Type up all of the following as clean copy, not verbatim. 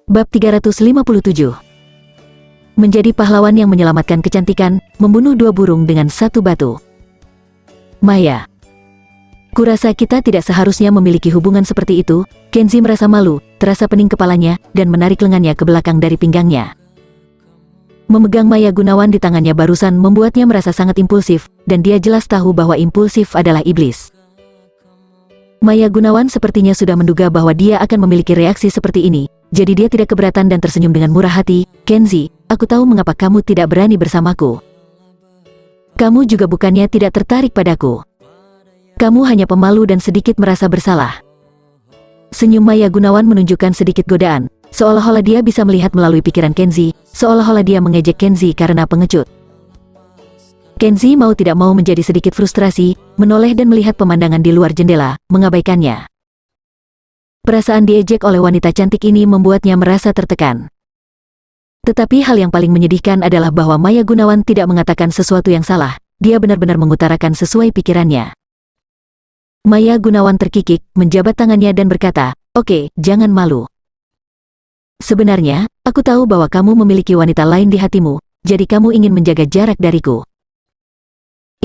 Bab 357. Menjadi pahlawan yang menyelamatkan kecantikan, membunuh 2 burung dengan 1 batu. Maya. Kurasa kita tidak seharusnya memiliki hubungan seperti itu. Kenzi merasa malu, terasa pening kepalanya, dan menarik lengannya ke belakang dari pinggangnya. Memegang Maya Gunawan di tangannya barusan membuatnya merasa sangat impulsif, dan dia jelas tahu bahwa impulsif adalah iblis. Maya Gunawan sepertinya sudah menduga bahwa dia akan memiliki reaksi seperti ini, jadi dia tidak keberatan dan tersenyum dengan murah hati. Kenzi, aku tahu mengapa kamu tidak berani bersamaku. Kamu juga bukannya tidak tertarik padaku. Kamu hanya pemalu dan sedikit merasa bersalah. Senyum Maya Gunawan menunjukkan sedikit godaan, seolah-olah dia bisa melihat melalui pikiran Kenzi, seolah-olah dia mengejek Kenzi karena pengecut. Kenzi mau tidak mau menjadi sedikit frustrasi, menoleh dan melihat pemandangan di luar jendela, mengabaikannya. Perasaan diejek oleh wanita cantik ini membuatnya merasa tertekan. Tetapi hal yang paling menyedihkan adalah bahwa Maya Gunawan tidak mengatakan sesuatu yang salah, dia benar-benar mengutarakan sesuai pikirannya. Maya Gunawan terkikik, menjabat tangannya dan berkata, "Oke, jangan malu. Sebenarnya, aku tahu bahwa kamu memiliki wanita lain di hatimu, jadi kamu ingin menjaga jarak dariku.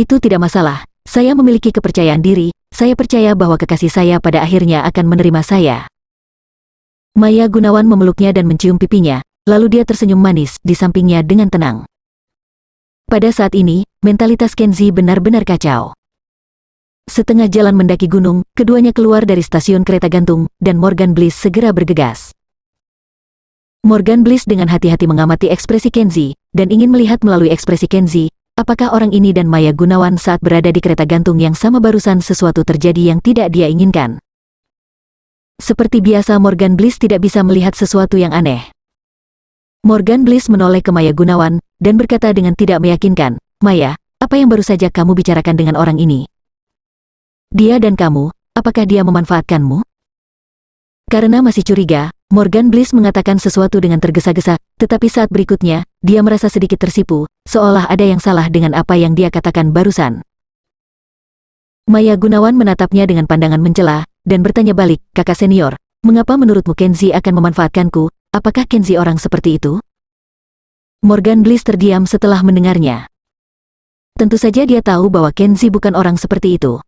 Itu tidak masalah, saya memiliki kepercayaan diri, saya percaya bahwa kekasih saya pada akhirnya akan menerima saya." Maya Gunawan memeluknya dan mencium pipinya, lalu dia tersenyum manis di sampingnya dengan tenang. Pada saat ini, mentalitas Kenzi benar-benar kacau. Setengah jalan mendaki gunung, keduanya keluar dari stasiun kereta gantung, dan Morgan Bliss segera bergegas. Morgan Bliss dengan hati-hati mengamati ekspresi Kenzi, dan ingin melihat melalui ekspresi Kenzi, apakah orang ini dan Maya Gunawan saat berada di kereta gantung yang sama barusan sesuatu terjadi yang tidak dia inginkan. Seperti biasa Morgan Bliss tidak bisa melihat sesuatu yang aneh. Morgan Bliss menoleh ke Maya Gunawan, dan berkata dengan tidak meyakinkan, "Maya, apa yang baru saja kamu bicarakan dengan orang ini? Dia dan kamu, apakah dia memanfaatkanmu?" Karena masih curiga, Morgan Bliss mengatakan sesuatu dengan tergesa-gesa, tetapi saat berikutnya, dia merasa sedikit tersipu, seolah ada yang salah dengan apa yang dia katakan barusan. Maya Gunawan menatapnya dengan pandangan mencela, dan bertanya balik, "Kakak senior, mengapa menurutmu Kenzi akan memanfaatkanku? Apakah Kenzi orang seperti itu?" Morgan Bliss terdiam setelah mendengarnya. Tentu saja dia tahu bahwa Kenzi bukan orang seperti itu.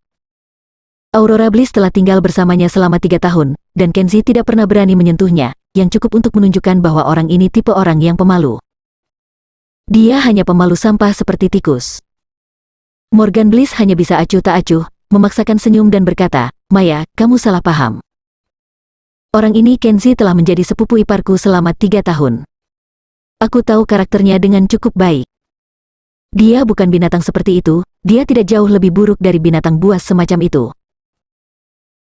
Aurora Bliss telah tinggal bersamanya selama 3 tahun, dan Kenzi tidak pernah berani menyentuhnya, yang cukup untuk menunjukkan bahwa orang ini tipe orang yang pemalu. Dia hanya pemalu sampah seperti tikus. Morgan Bliss hanya bisa acuh tak acuh, memaksakan senyum dan berkata, "Maya, kamu salah paham. Orang ini Kenzi telah menjadi sepupu iparku selama 3 tahun. Aku tahu karakternya dengan cukup baik. Dia bukan binatang seperti itu, dia tidak jauh lebih buruk dari binatang buas semacam itu.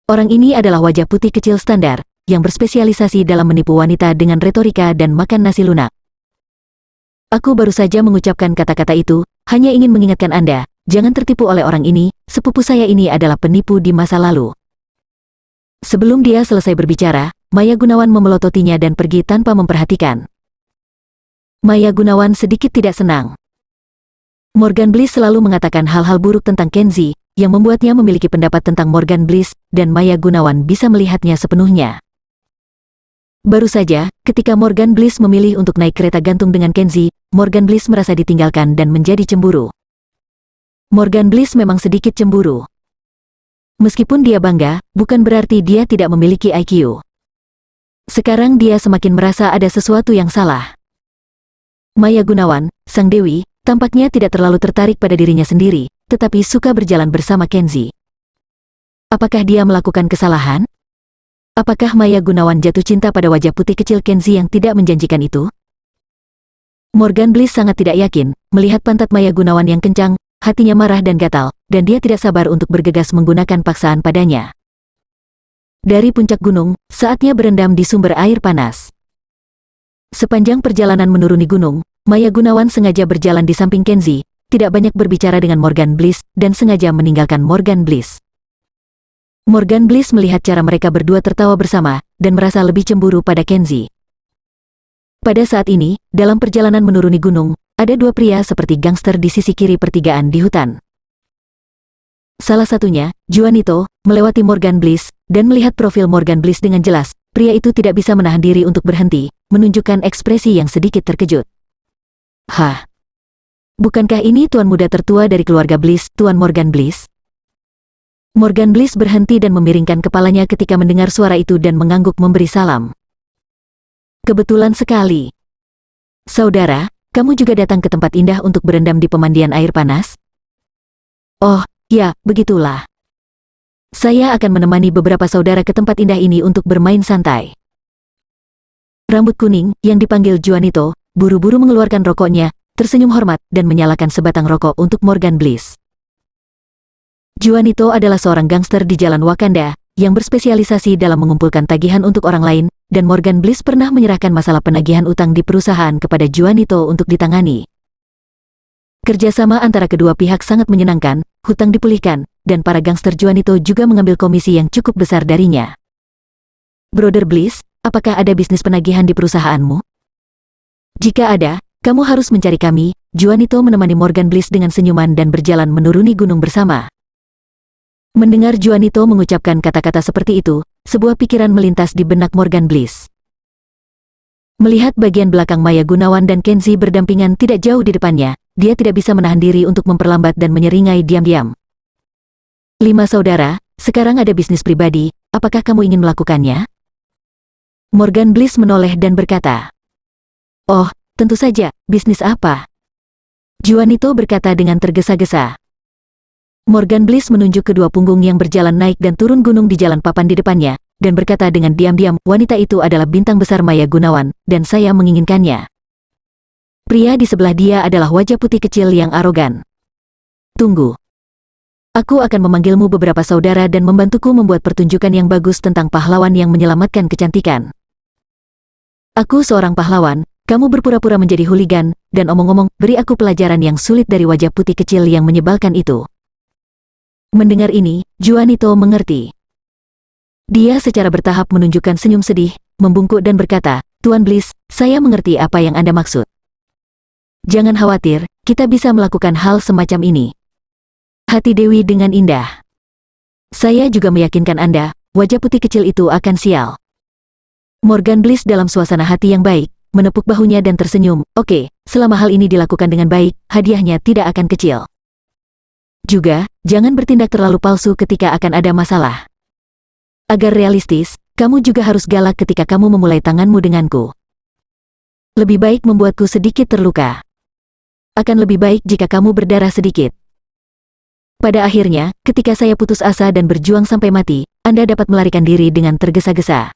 Orang ini adalah wajah putih kecil standar, yang berspesialisasi dalam menipu wanita dengan retorika dan makan nasi lunak. Aku baru saja mengucapkan kata-kata itu, hanya ingin mengingatkan Anda, jangan tertipu oleh orang ini, sepupu saya ini adalah penipu di masa lalu." Sebelum dia selesai berbicara, Maya Gunawan memelototinya dan pergi tanpa memperhatikan. Maya Gunawan sedikit tidak senang. Morgan Bliss selalu mengatakan hal-hal buruk tentang Kenzi, yang membuatnya memiliki pendapat tentang Morgan Bliss, dan Maya Gunawan bisa melihatnya sepenuhnya. Baru saja, ketika Morgan Bliss memilih untuk naik kereta gantung dengan Kenzi, Morgan Bliss merasa ditinggalkan dan menjadi cemburu. Morgan Bliss memang sedikit cemburu. Meskipun dia bangga, bukan berarti dia tidak memiliki IQ. Sekarang dia semakin merasa ada sesuatu yang salah. Maya Gunawan, sang dewi, tampaknya tidak terlalu tertarik pada dirinya sendiri, tetapi suka berjalan bersama Kenzi. Apakah dia melakukan kesalahan? Apakah Maya Gunawan jatuh cinta pada wajah putih kecil Kenzi yang tidak menjanjikan itu? Morgan Bliss sangat tidak yakin, melihat pantat Maya Gunawan yang kencang, hatinya marah dan gatal, dan dia tidak sabar untuk bergegas menggunakan paksaan padanya. Dari puncak gunung, saatnya berendam di sumber air panas. Sepanjang perjalanan menuruni gunung, Maya Gunawan sengaja berjalan di samping Kenzi, tidak banyak berbicara dengan Morgan Bliss, dan sengaja meninggalkan Morgan Bliss. Morgan Bliss melihat cara mereka berdua tertawa bersama, dan merasa lebih cemburu pada Kenzi. Pada saat ini, dalam perjalanan menuruni gunung, ada dua pria seperti gangster di sisi kiri pertigaan di hutan. Salah satunya, Juanito, melewati Morgan Bliss, dan melihat profil Morgan Bliss dengan jelas. Pria itu tidak bisa menahan diri untuk berhenti, menunjukkan ekspresi yang sedikit terkejut. Hah? Bukankah ini tuan muda tertua dari keluarga Bliss, Tuan Morgan Bliss? Morgan Bliss berhenti dan memiringkan kepalanya ketika mendengar suara itu dan mengangguk memberi salam. Kebetulan sekali. Saudara, kamu juga datang ke tempat indah untuk berendam di pemandian air panas? Oh, ya, begitulah. Saya akan menemani beberapa saudara ke tempat indah ini untuk bermain santai. Rambut kuning, yang dipanggil Juanito, buru-buru mengeluarkan rokoknya, tersenyum hormat, dan menyalakan sebatang rokok untuk Morgan Bliss. Juanito adalah seorang gangster di Jalan Wakanda, yang berspesialisasi dalam mengumpulkan tagihan untuk orang lain, dan Morgan Bliss pernah menyerahkan masalah penagihan utang di perusahaan kepada Juanito untuk ditangani. Kerjasama antara kedua pihak sangat menyenangkan, hutang dipulihkan, dan para gangster Juanito juga mengambil komisi yang cukup besar darinya. Brother Bliss, apakah ada bisnis penagihan di perusahaanmu? Jika ada, kamu harus mencari kami. Juanito menemani Morgan Bliss dengan senyuman dan berjalan menuruni gunung bersama. Mendengar Juanito mengucapkan kata-kata seperti itu, sebuah pikiran melintas di benak Morgan Bliss. Melihat bagian belakang Maya Gunawan dan Kenzie berdampingan tidak jauh di depannya, dia tidak bisa menahan diri untuk memperlambat dan menyeringai diam-diam. 5 saudara, sekarang ada bisnis pribadi, apakah kamu ingin melakukannya? Morgan Bliss menoleh dan berkata. Oh, tentu saja, bisnis apa? Juanito berkata dengan tergesa-gesa. Morgan Bliss menunjuk kedua punggung yang berjalan naik dan turun gunung di jalan papan di depannya, dan berkata dengan diam-diam, wanita itu adalah bintang besar Maya Gunawan, dan saya menginginkannya. Pria di sebelah dia adalah wajah putih kecil yang arogan. Tunggu. Aku akan memanggilmu beberapa saudara dan membantuku membuat pertunjukan yang bagus tentang pahlawan yang menyelamatkan kecantikan. Aku seorang pahlawan, kamu berpura-pura menjadi hooligan, dan omong-omong, beri aku pelajaran yang sulit dari wajah putih kecil yang menyebalkan itu. Mendengar ini, Juanito mengerti. Dia secara bertahap menunjukkan senyum sedih, membungkuk dan berkata, Tuan Bliss, saya mengerti apa yang Anda maksud. Jangan khawatir, kita bisa melakukan hal semacam ini. Hati Dewi dengan indah. Saya juga meyakinkan Anda, wajah putih kecil itu akan sial. Morgan Bliss dalam suasana hati yang baik, menepuk bahunya dan tersenyum. Oke, selama hal ini dilakukan dengan baik, hadiahnya tidak akan kecil. Juga, jangan bertindak terlalu palsu ketika akan ada masalah. Agar realistis, kamu juga harus galak ketika kamu memulai tanganmu denganku. Lebih baik membuatku sedikit terluka. Akan lebih baik jika kamu berdarah sedikit. Pada akhirnya, ketika saya putus asa dan berjuang sampai mati, Anda dapat melarikan diri dengan tergesa-gesa.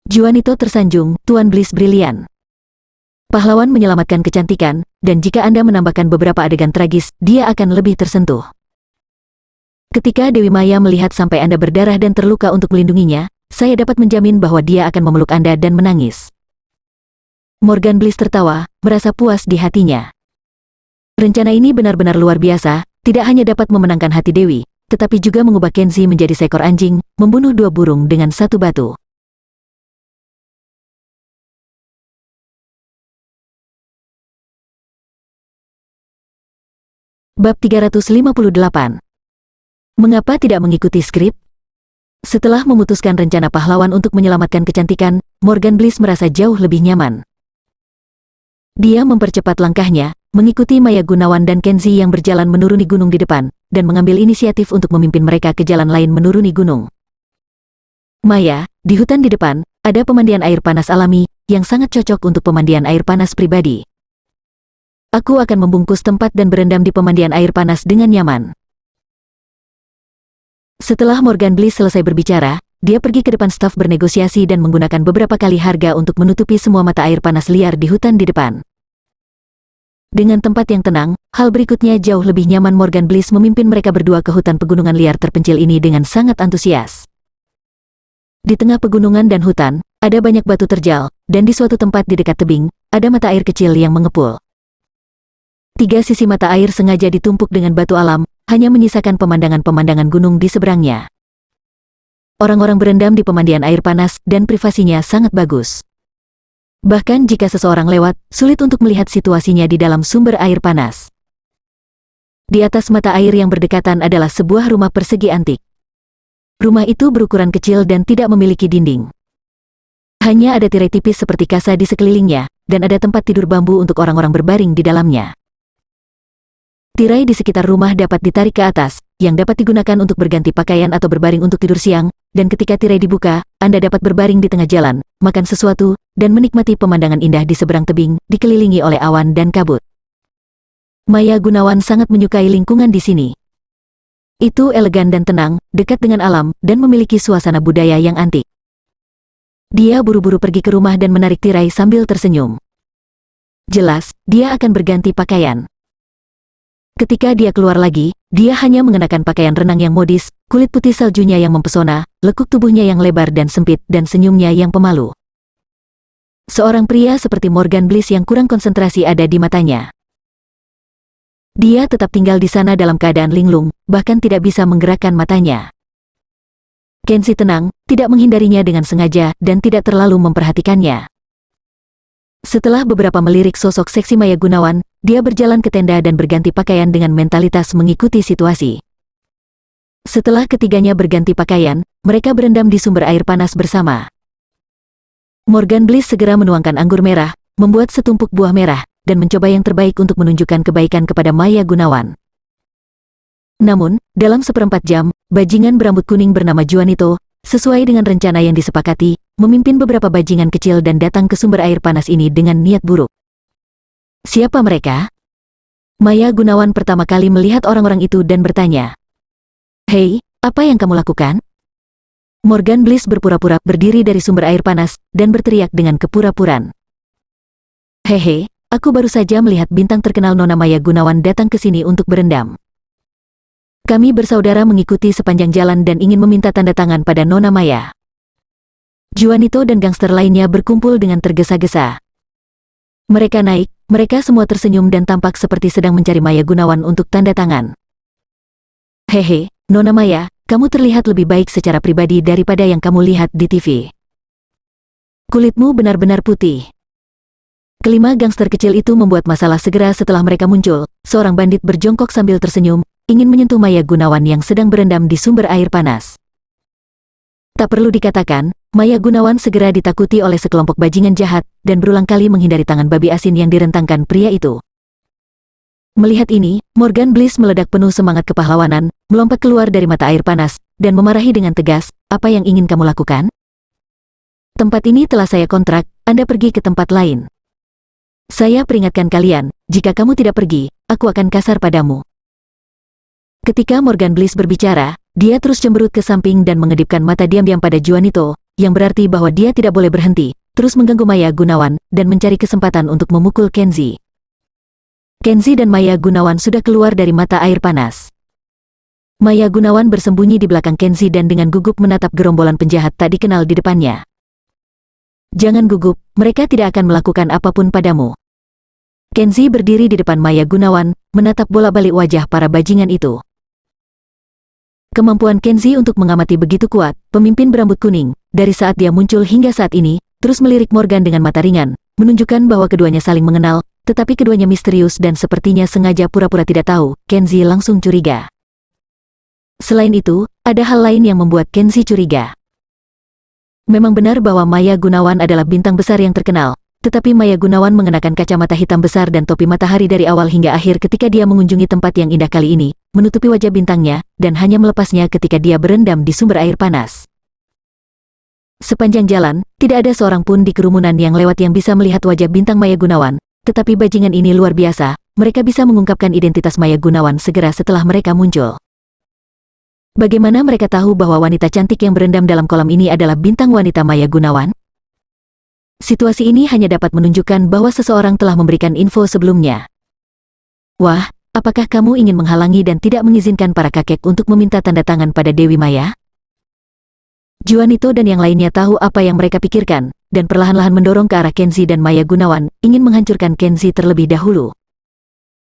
Juanito tersanjung, Tuan Bliss brilian. Pahlawan menyelamatkan kecantikan, dan jika Anda menambahkan beberapa adegan tragis, dia akan lebih tersentuh. Ketika Dewi Maya melihat sampai Anda berdarah dan terluka untuk melindunginya, saya dapat menjamin bahwa dia akan memeluk Anda dan menangis. Morgan Bliss tertawa, merasa puas di hatinya. Rencana ini benar-benar luar biasa, tidak hanya dapat memenangkan hati Dewi, tetapi juga mengubah Kenzie menjadi seekor anjing, membunuh 2 burung dengan 1 batu. Bab 358. Mengapa tidak mengikuti skrip? Setelah memutuskan rencana pahlawan untuk menyelamatkan kecantikan, Morgan Bliss merasa jauh lebih nyaman. Dia mempercepat langkahnya, mengikuti Maya Gunawan dan Kenzie yang berjalan menuruni gunung di depan, dan mengambil inisiatif untuk memimpin mereka ke jalan lain menuruni gunung. Maya, di hutan di depan, ada pemandian air panas alami, yang sangat cocok untuk pemandian air panas pribadi. Aku akan membungkus tempat dan berendam di pemandian air panas dengan nyaman. Setelah Morgan Bliss selesai berbicara, dia pergi ke depan staf bernegosiasi dan menggunakan beberapa kali harga untuk menutupi semua mata air panas liar di hutan di depan. Dengan tempat yang tenang, hal berikutnya jauh lebih nyaman. Morgan Bliss memimpin mereka berdua ke hutan pegunungan liar terpencil ini dengan sangat antusias. Di tengah pegunungan dan hutan, ada banyak batu terjal, dan di suatu tempat di dekat tebing, ada mata air kecil yang mengepul. 3 sisi mata air sengaja ditumpuk dengan batu alam, hanya menyisakan pemandangan-pemandangan gunung di seberangnya. Orang-orang berendam di pemandian air panas dan privasinya sangat bagus. Bahkan jika seseorang lewat, sulit untuk melihat situasinya di dalam sumber air panas. Di atas mata air yang berdekatan adalah sebuah rumah persegi antik. Rumah itu berukuran kecil dan tidak memiliki dinding. Hanya ada tirai tipis seperti kasa di sekelilingnya, dan ada tempat tidur bambu untuk orang-orang berbaring di dalamnya. Tirai di sekitar rumah dapat ditarik ke atas, yang dapat digunakan untuk berganti pakaian atau berbaring untuk tidur siang, dan ketika tirai dibuka, Anda dapat berbaring di tengah jalan, makan sesuatu, dan menikmati pemandangan indah di seberang tebing, dikelilingi oleh awan dan kabut. Maya Gunawan sangat menyukai lingkungan di sini. Itu elegan dan tenang, dekat dengan alam, dan memiliki suasana budaya yang antik. Dia buru-buru pergi ke rumah dan menarik tirai sambil tersenyum. Jelas, dia akan berganti pakaian. Ketika dia keluar lagi, dia hanya mengenakan pakaian renang yang modis, kulit putih saljunya yang mempesona, lekuk tubuhnya yang lebar dan sempit, dan senyumnya yang pemalu. Seorang pria seperti Morgan Bliss yang kurang konsentrasi ada di matanya. Dia tetap tinggal di sana dalam keadaan linglung, bahkan tidak bisa menggerakkan matanya. Kenzie tenang, tidak menghindarinya dengan sengaja, dan tidak terlalu memperhatikannya. Setelah beberapa melirik sosok seksi Maya Gunawan, dia berjalan ke tenda dan berganti pakaian dengan mentalitas mengikuti situasi. Setelah ketiganya berganti pakaian, mereka berendam di sumber air panas bersama. Morgan Bliss segera menuangkan anggur merah, membuat setumpuk buah merah, dan mencoba yang terbaik untuk menunjukkan kebaikan kepada Maya Gunawan. Namun, dalam seperempat jam, bajingan berambut kuning bernama Juanito, sesuai dengan rencana yang disepakati, memimpin beberapa bajingan kecil dan datang ke sumber air panas ini dengan niat buruk. Siapa mereka? Maya Gunawan pertama kali melihat orang-orang itu dan bertanya. Hei, apa yang kamu lakukan? Morgan Bliss berpura-pura berdiri dari sumber air panas, dan berteriak dengan kepura-puraan. Hehe, aku baru saja melihat bintang terkenal Nona Maya Gunawan datang ke sini untuk berendam. Kami bersaudara mengikuti sepanjang jalan dan ingin meminta tanda tangan pada Nona Maya. Juanito dan gangster lainnya berkumpul dengan tergesa-gesa. Mereka naik, mereka semua tersenyum dan tampak seperti sedang mencari Maya Gunawan untuk tanda tangan. Hehe, Nona Maya, kamu terlihat lebih baik secara pribadi daripada yang kamu lihat di TV. Kulitmu benar-benar putih. Kelima gangster kecil itu membuat masalah segera setelah mereka muncul. Seorang bandit berjongkok sambil tersenyum, ingin menyentuh Maya Gunawan yang sedang berendam di sumber air panas. Tak perlu dikatakan, Maya Gunawan segera ditakuti oleh sekelompok bajingan jahat, dan berulang kali menghindari tangan babi asin yang direntangkan pria itu. Melihat ini, Morgan Bliss meledak penuh semangat kepahlawanan, melompat keluar dari mata air panas, dan memarahi dengan tegas, apa yang ingin kamu lakukan? Tempat ini telah saya kontrak, Anda pergi ke tempat lain. Saya peringatkan kalian, jika kamu tidak pergi, aku akan kasar padamu. Ketika Morgan Bliss berbicara, dia terus cemberut ke samping dan mengedipkan mata diam-diam pada Juanito, yang berarti bahwa dia tidak boleh berhenti, terus mengganggu Maya Gunawan, dan mencari kesempatan untuk memukul Kenzie. Kenzie dan Maya Gunawan sudah keluar dari mata air panas. Maya Gunawan bersembunyi di belakang Kenzie dan dengan gugup menatap gerombolan penjahat tak dikenal di depannya. Jangan gugup, mereka tidak akan melakukan apapun padamu. Kenzie berdiri di depan Maya Gunawan, menatap bolak-balik wajah para bajingan itu. Kemampuan Kenzie untuk mengamati begitu kuat, pemimpin berambut kuning, dari saat dia muncul hingga saat ini, terus melirik Morgan dengan mata ringan, menunjukkan bahwa keduanya saling mengenal, tetapi keduanya misterius dan sepertinya sengaja pura-pura tidak tahu. Kenzie langsung curiga. Selain itu, ada hal lain yang membuat Kenzie curiga. Memang benar bahwa Maya Gunawan adalah bintang besar yang terkenal, tetapi Maya Gunawan mengenakan kacamata hitam besar dan topi matahari dari awal hingga akhir ketika dia mengunjungi tempat yang indah kali ini, menutupi wajah bintangnya, dan hanya melepasnya ketika dia berendam di sumber air panas. Sepanjang jalan, tidak ada seorang pun di kerumunan yang lewat yang bisa melihat wajah bintang Maya Gunawan, tetapi bajingan ini luar biasa, mereka bisa mengungkapkan identitas Maya Gunawan segera setelah mereka muncul. Bagaimana mereka tahu bahwa wanita cantik yang berendam dalam kolam ini adalah bintang wanita Maya Gunawan? Situasi ini hanya dapat menunjukkan bahwa seseorang telah memberikan info sebelumnya. Wah, apakah kamu ingin menghalangi dan tidak mengizinkan para kakek untuk meminta tanda tangan pada Dewi Maya? Juanito dan yang lainnya tahu apa yang mereka pikirkan, dan perlahan-lahan mendorong ke arah Kenzie dan Maya Gunawan, ingin menghancurkan Kenzie terlebih dahulu.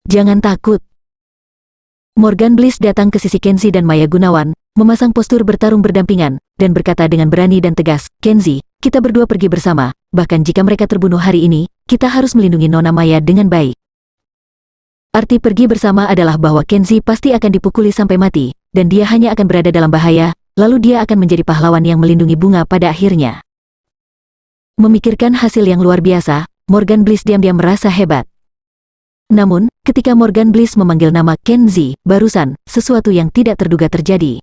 Jangan takut. Morgan Bliss datang ke sisi Kenzie dan Maya Gunawan, memasang postur bertarung berdampingan, dan berkata dengan berani dan tegas, Kenzie, kita berdua pergi bersama, bahkan jika mereka terbunuh hari ini, kita harus melindungi Nona Maya dengan baik. Arti pergi bersama adalah bahwa Kenzie pasti akan dipukuli sampai mati, dan dia hanya akan berada dalam bahaya, lalu dia akan menjadi pahlawan yang melindungi bunga pada akhirnya. Memikirkan hasil yang luar biasa, Morgan Bliss diam-diam merasa hebat. Namun, ketika Morgan Bliss memanggil nama Kenzie, barusan, sesuatu yang tidak terduga terjadi.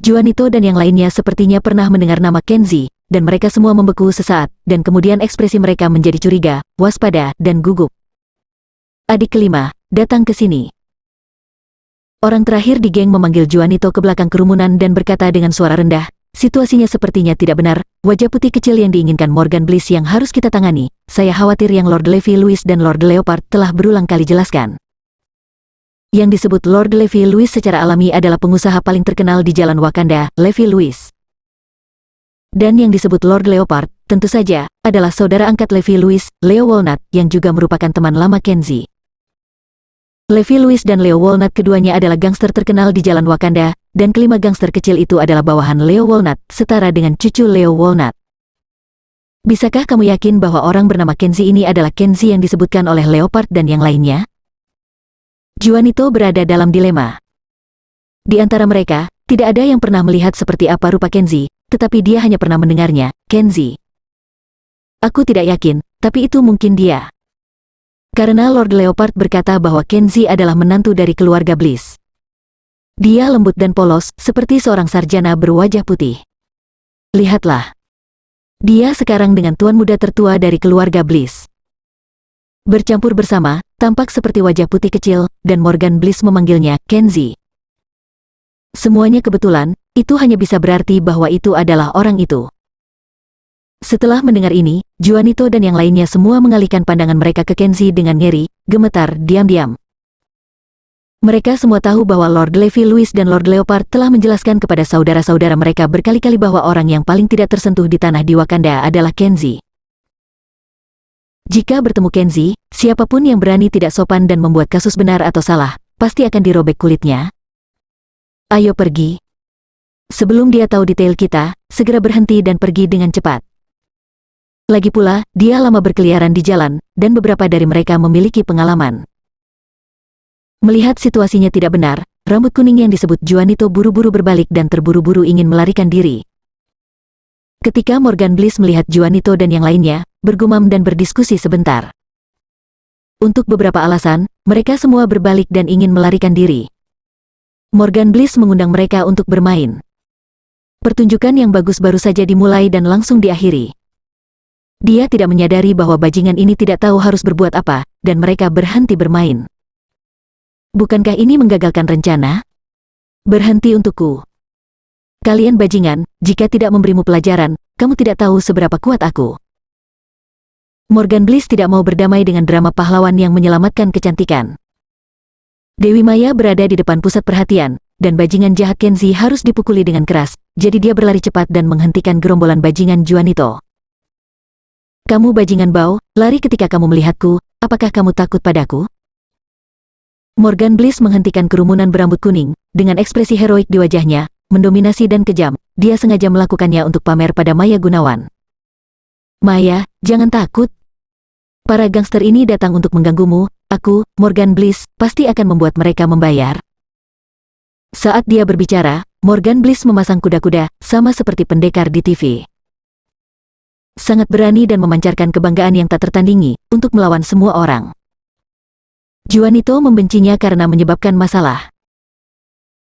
Juanito dan yang lainnya sepertinya pernah mendengar nama Kenzie, dan mereka semua membeku sesaat, dan kemudian ekspresi mereka menjadi curiga, waspada, dan gugup. Adik kelima, datang ke sini. Orang terakhir di geng memanggil Juanito ke belakang kerumunan dan berkata dengan suara rendah, situasinya sepertinya tidak benar, wajah putih kecil yang diinginkan Morgan Bliss yang harus kita tangani, saya khawatir yang Lord Levi Louis dan Lord Leopard telah berulang kali jelaskan. Yang disebut Lord Levi Louis secara alami adalah pengusaha paling terkenal di Jalan Wakanda, Levi Louis. Dan yang disebut Lord Leopard, tentu saja, adalah saudara angkat Levi Louis, Leo Walnut, yang juga merupakan teman lama Kenzie. Levi Louis dan Leo Walnut keduanya adalah gangster terkenal di Jalan Wakanda, dan kelima gangster kecil itu adalah bawahan Leo Walnut, setara dengan cucu Leo Walnut. Bisakah kamu yakin bahwa orang bernama Kenzie ini adalah Kenzie yang disebutkan oleh Leopard dan yang lainnya? Juanito berada dalam dilema. Di antara mereka, tidak ada yang pernah melihat seperti apa rupa Kenzie, tetapi dia hanya pernah mendengarnya, Kenzie. Aku tidak yakin, tapi itu mungkin dia. Karena Lord Leopard berkata bahwa Kenzie adalah menantu dari keluarga Bliss. Dia lembut dan polos, seperti seorang sarjana berwajah putih. Lihatlah. Dia sekarang dengan tuan muda tertua dari keluarga Bliss. Bercampur bersama, tampak seperti wajah putih kecil, dan Morgan Bliss memanggilnya Kenzie. Semuanya kebetulan, itu hanya bisa berarti bahwa itu adalah orang itu. Setelah mendengar ini, Juanito dan yang lainnya semua mengalihkan pandangan mereka ke Kenzie dengan ngeri, gemetar, diam-diam. Mereka semua tahu bahwa Lord Levi Louis dan Lord Leopard telah menjelaskan kepada saudara-saudara mereka berkali-kali bahwa orang yang paling tidak tersentuh di tanah di Wakanda adalah Kenzie. Jika bertemu Kenzie, siapapun yang berani tidak sopan dan membuat kasus benar atau salah, pasti akan dirobek kulitnya. Ayo pergi. Sebelum dia tahu detail kita, segera berhenti dan pergi dengan cepat. Lagi pula, dia lama berkeliaran di jalan, dan beberapa dari mereka memiliki pengalaman. Melihat situasinya tidak benar, rambut kuning yang disebut Juanito buru-buru berbalik dan terburu-buru ingin melarikan diri. Ketika Morgan Bliss melihat Juanito dan yang lainnya, bergumam dan berdiskusi sebentar. Untuk beberapa alasan, mereka semua berbalik dan ingin melarikan diri. Morgan Bliss mengundang mereka untuk bermain. Pertunjukan yang bagus baru saja dimulai dan langsung diakhiri. Dia tidak menyadari bahwa bajingan ini tidak tahu harus berbuat apa, dan mereka berhenti bermain. Bukankah ini menggagalkan rencana? Berhenti untukku. Kalian bajingan, jika tidak memberimu pelajaran, kamu tidak tahu seberapa kuat aku. Morgan Bliss tidak mau berdamai dengan drama pahlawan yang menyelamatkan kecantikan. Dewi Maya berada di depan pusat perhatian, dan bajingan jahat Kenzie harus dipukuli dengan keras, jadi dia berlari cepat dan menghentikan gerombolan bajingan Juanito. Kamu bajingan bau, lari ketika kamu melihatku, apakah kamu takut padaku? Morgan Bliss menghentikan kerumunan berambut kuning, dengan ekspresi heroik di wajahnya, mendominasi dan kejam, dia sengaja melakukannya untuk pamer pada Maya Gunawan. Maya, jangan takut. Para gangster ini datang untuk mengganggumu, aku, Morgan Bliss, pasti akan membuat mereka membayar. Saat dia berbicara, Morgan Bliss memasang kuda-kuda, sama seperti pendekar di TV. Sangat berani dan memancarkan kebanggaan yang tak tertandingi, untuk melawan semua orang. Juanito membencinya karena menyebabkan masalah.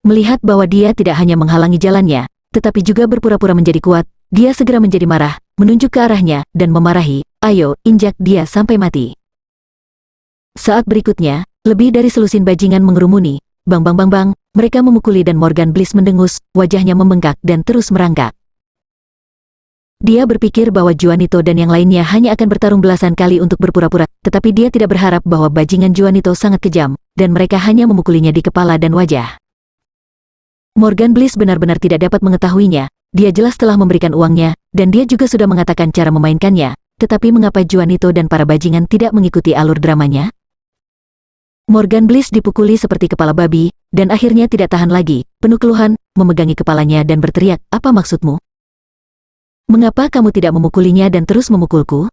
Melihat bahwa dia tidak hanya menghalangi jalannya, tetapi juga berpura-pura menjadi kuat, dia segera menjadi marah, menunjuk ke arahnya, dan memarahi, ayo, injak dia sampai mati. Saat berikutnya, lebih dari selusin bajingan mengerumuni, bang bang bang bang, mereka memukuli dan Morgan Bliss mendengus, wajahnya membengkak dan terus merangkak. Dia berpikir bahwa Juanito dan yang lainnya hanya akan bertarung belasan kali untuk berpura-pura, tetapi dia tidak berharap bahwa bajingan Juanito sangat kejam, dan mereka hanya memukulinya di kepala dan wajah. Morgan Bliss benar-benar tidak dapat mengetahuinya, dia jelas telah memberikan uangnya, dan dia juga sudah mengatakan cara memainkannya, tetapi mengapa Juanito dan para bajingan tidak mengikuti alur dramanya? Morgan Bliss dipukuli seperti kepala babi, dan akhirnya tidak tahan lagi, penuh keluhan, memegangi kepalanya dan berteriak, apa maksudmu? Mengapa kamu tidak memukulinya dan terus memukulku?